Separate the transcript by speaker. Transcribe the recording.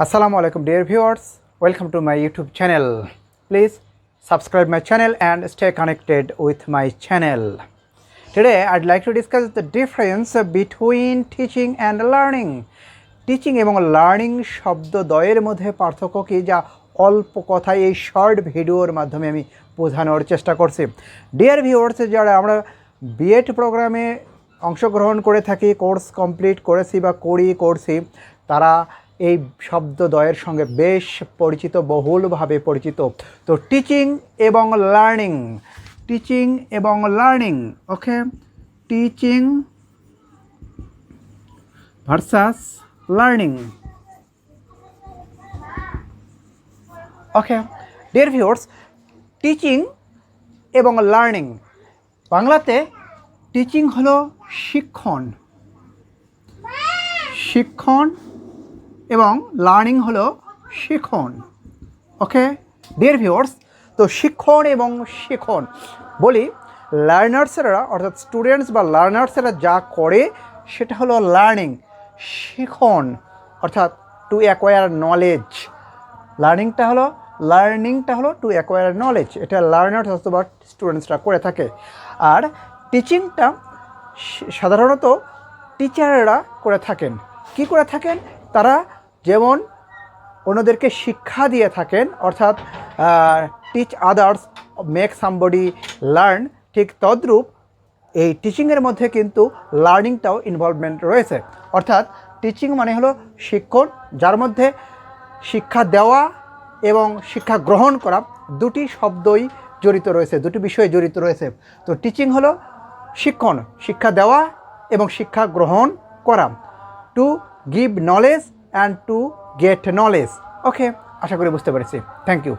Speaker 1: Assalamu alaikum dear viewers, welcome to my YouTube channel. Please subscribe my channel and stay connected with my channel. Today I'd like to discuss the difference between teaching and learning. Teaching এবং learning শব্দদ্বয়ের মধ্যে পার্থক্য কি যা অল্প কথায় এই short ভিডিওর মাধ্যমে আমি বোঝানোর চেষ্টা করছি। ডিয়ার ভিউয়ার্স, যারা আমরা B.Ed প্রোগ্রামে অংশগ্রহণ করে থাকি, কোর্স কমপ্লিট করেছি বা করছি, তারা এই শব্দদ্বয়ের সঙ্গে বেশ পরিচিত, বহুলভাবে পরিচিত। তো টিচিং এবং learning, okay, teaching versus learning. Okay dear viewers, teaching এবং লার্নিং, বাংলাতে টিচিং হলো শিক্ষণ এবং লার্নিং হলো শিখন। ওকে ডিয়ার ভিউয়ার্স, তো শিক্ষণ এবং শিখন বলি, লার্নার্সরা অর্থাৎ স্টুডেন্টস বা লার্নার্সরা যা করে সেটা হলো লার্নিং। শিখন অর্থাৎ টু অ্যাকোয়ার নলেজ, লার্নিংটা হলো টু অ্যাকোয়ার নলেজ, এটা লার্নার্স অথবা স্টুডেন্টসরা করে থাকে। আর টিচিংটা সাধারণত টিচাররা করে থাকেন। কি করে থাকেন? তারা যেমন অন্যদেরকে শিক্ষা দিয়ে থাকেন, অর্থাৎ teach others make somebody learn, ঠিক তদ্রূপ এই টিচিংয়ের মধ্যে কিন্তু লার্নিংটাও ইনভলভমেন্ট রয়েছে। অর্থাৎ টিচিং মানে হলো শিক্ষণ, যার মধ্যে শিক্ষা দেওয়া এবং শিক্ষা গ্রহণ করা দুটি শব্দই জড়িত রয়েছে, দুটি বিষয় জড়িত রয়েছে। তো টিচিং হলো শিক্ষণ, শিক্ষা দেওয়া এবং শিক্ষা গ্রহণ করা, to give knowledge and to get knowledge. Okay, আশা করি বুঝতে পেরেছি। Thank you.